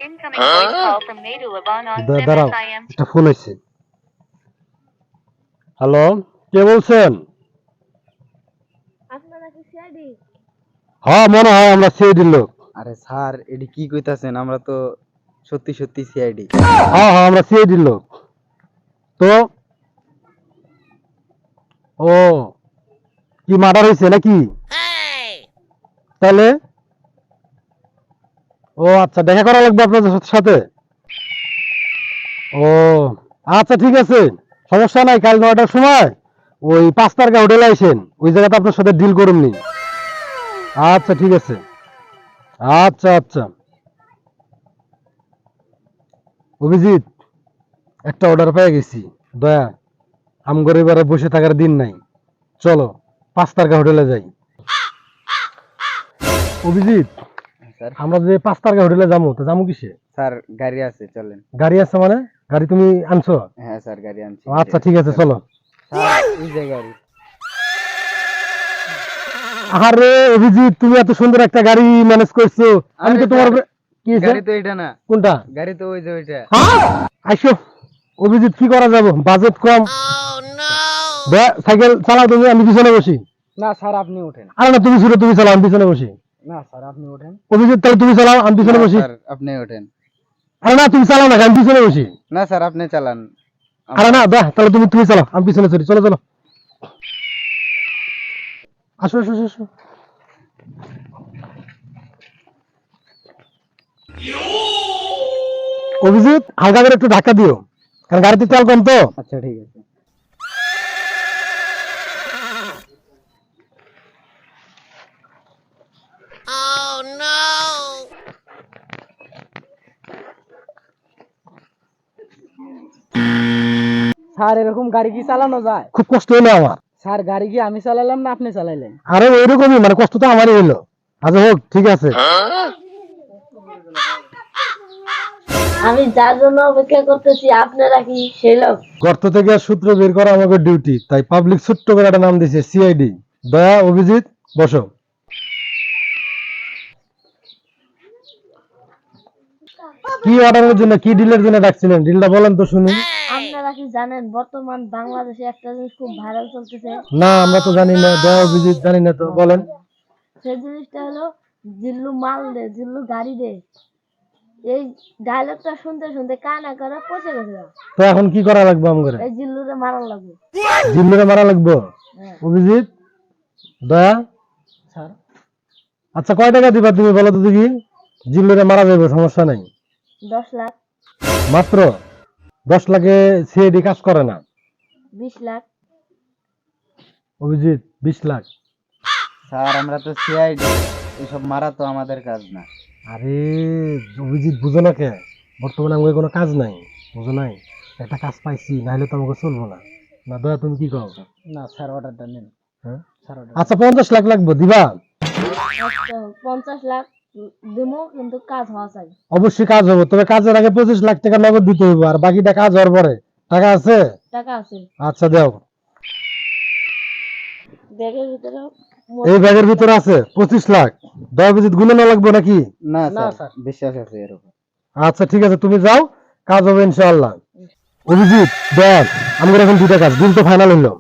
Incoming voice call from Nadu Laban on দাঁড়াও, SIM. একটা phone আসছে। হ্যালো, কে বলছেন? আপনারা কি সিআইডি? হ্যাঁ, মনে হয় আমরা সিআইডির লোক। আরে স্যার এডি কি কইতাছেন, আমরা তো সত্যি সত্যি সিআইডি। হ্যাঁ হ্যাঁ, আমরা সিআইডির লোক। তো ও কি মার্ডার হয়েছে নাকি? তাহলে ও আচ্ছা, দেখা করা লাগবে আপনাদের সাথে। ও আচ্ছা, ঠিক আছে, সমস্যা নাই। কাল 9টার সময় ওই 5 তারকা হোটেলে আইসেন, ওই জায়গাতে আপনার সাথে ডিল করুননি। আচ্ছা ঠিক আছে, আচ্ছা আচ্ছা। অভিজিৎ, একটা অর্ডার পেয়ে গেছি। দয়া, আমগরে এবারে বসে থাকার দিন নাই, চলো 5 তারকা হোটেলে যাই। অভিজিৎ, স্যার আমরা যে 5 তারকা হোটেলে যাবো, তো যাবো কিসে? স্যার গাড়ি আছে, চলেন। গাড়ি আছে মানে? গাড়ি তুমি আনছো? হ্যাঁ স্যার গাড়ি আনছি। আচ্ছা ঠিক আছে, চলো। স্যার এই যে গাড়ি। আরে অভিজিৎ, তুমি এত সুন্দর একটা গাড়ি ম্যানেজ করছো, আমি তো আরে তোমার স্যার, কি হয়েছে? গাড়ি তো এটা না। কোনটা? গাড়ি তো ওই যে ওইটা। আইসো অভিজিৎ, কি করা যাবো, বাজেট কম। সাইকেল চালাও তুমি, আমি পিছনে বসি। না স্যার আপনি ওঠেন। আরে না, তুমি ছোট, তুমি চালাও, আমি পিছনে বসি। না স্যার আপনি ওঠেন। অভিজিৎ, তাহলে তুমি চালাও, আমি পিছনে না, বসি। স্যার আপনি ওঠেন। আরে না, তুমি চালাও না, আমি পিছনে বসি। না স্যার আপনি চালান। আরে না, তাহলে তুমি চালাও, আমি পিছনে চলি। চলো চলো, আসো আসো আসো, আসো। অভিজিৎ, হালকা করে একটু ধাক্কা দিও, কারণ গাড়িতে তেল কম তো। আচ্ছা ঠিক আছে। স্যার এরকম গাড়ি কি চালানো যায়? খুব কষ্ট হলো আমার। স্যার গাড়ি কি আমি চালালাম না আপনি চালাইলেন? আরে ওইরকমই, মানে কষ্ট তো আমারই হলো। আচ্ছা হোক, ঠিক আছে। আমি যার জন্য অপেক্ষা করতেছি আপনারা কি সেই লোক? গর্ত থেকে সূত্র বের করা আমাদের ডিউটি, তাই পাবলিক ছোট্ট করে একটা নাম দিয়েছে সিআইডি। দয়া, অভিজিৎ, বসো। কি অর্ডারের জন্য, কি ডিলের জন্য ডাকছিলেন? ডিলটা বলেন তো শুনি। আপনারা কি জানেন বর্তমান বাংলাদেশে একটা জিনিস খুব ভাইরাল চলতেছে? না, আমরা তো জানি না। দয়া, অভিজিৎ, জানি না তো, বলেন। সেই জিনিসটা হলো জিল্লু মাল দে, জিল্লু গাড়ি দে। এই ডায়লগটা শুনতে শুনতে কানা করে পচে গেছে। তো এখন কি করা লাগবে আমাদের? এই জিল্লুরে মারা লাগবে। জিল্লুরে মারা লাগবে। হ্যাঁ। অভিজিৎ, দয়া, স্যার আচ্ছা কয় টাকা দিবা তুমি বলো তো দেখি? জিল্লুরে মারা যাবে, সমস্যা নাই। 10 লাখ, মাত্র 10 লাখে সিআইডি কাজ করে না। 20 লাখ। অভিজিৎ, 20 লাখ। স্যার আমরা তো সিআইডি, এসব মারা তো আমাদের কাজ না। আরে অভিজিৎ, বুঝো না কে? বর্তমানে আমাকে কোনো কাজ নাই, বুঝো নাই? একটা কাজ পাইছি, নাহলে তো আমাকে চলবো না। না দয়া, তুমি কি কও? না স্যার অর্ডারটা নেন। হ্যাঁ? Sir order. আচ্ছা 50 লাখ লাগবে, দিবা? আচ্ছা, 50 লাখ দেবো, কিন্তু কাজ হওয়া চাই। অবশ্যই কাজ হবে, তবে কাজের আগে 25 লাখ টাকা নগদ দিতে হইব, আর বাকিটা কাজ হওয়ার পরে। টাকা আছে? টাকা আছে আচ্ছা দাও। ব্যাগের ভিতরে। এই ব্যাগের ভিতরে আছে 25 লাখ। দয়া, অভিজিৎ, গুনে না লাগবে নাকি? না না, স্যার স্যার। বিশ্বাস আছে এর উপর। আচ্ছা ঠিক আছে, তুমি যাও, কাজ হবে ইনশাআল্লাহ। অভিজিৎ দেখ, আমাদের এখন দুইটা কাজ, ডিল তো ফাইনাল হইলো।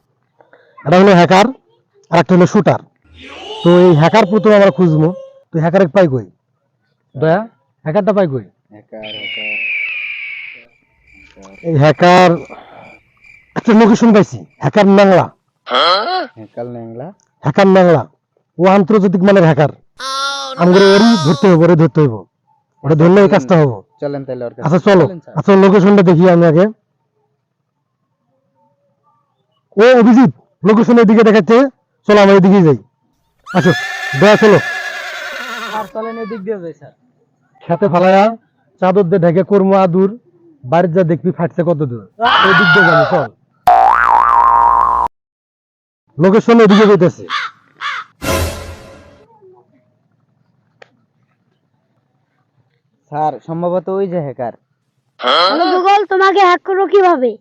এটা হলো হ্যাকার, আর একটা হলো শুটার। তো এই হ্যাকার প্রথমে আমরা খুঁজবো। তো হ্যাকার পাই কই? দয়া, হ্যাকারটা পাই কই? হ্যাকার হ্যাকার এই হ্যাকার একটা লোকেশন পাইছি, হ্যাকার ন্যাংলা। হ্যাকার ন্যাংলা। হ্যাকার ন্যাংলা, ও আন্তর্জাতিক মানের হ্যাকার। আমাদের ওরই ধরতে হবে, ওরে ধরতে হইব। ওটা ধরলে এই কাজটা হবো। চলেন তাহলে ওর কাছে। আচ্ছা চলো। আচ্ছা লোকেশনটা দেখি আমি আগে। ও অভিজিৎ, লোকেশন এদিকে দেখাচ্ছে, চলো আমরা এদিকে যাই। আসো দয়া, চলো। স্যার চলেন এদিক দিয়ে যাই স্যার। খেতে ফালায়া চাদর দিয়ে ঢেকে কর্ম আদুর, বাড়ির যা দেখবি ফাটছে কত দূর, ওই দিক দিয়ে যাবো, চল। লোকেশন এদিকে যেতেছে। স্যার সম্ভবত ওই যে হ্যাকার। হ্যালো গুগল, তোমাকে হ্যাক করবো কিভাবে?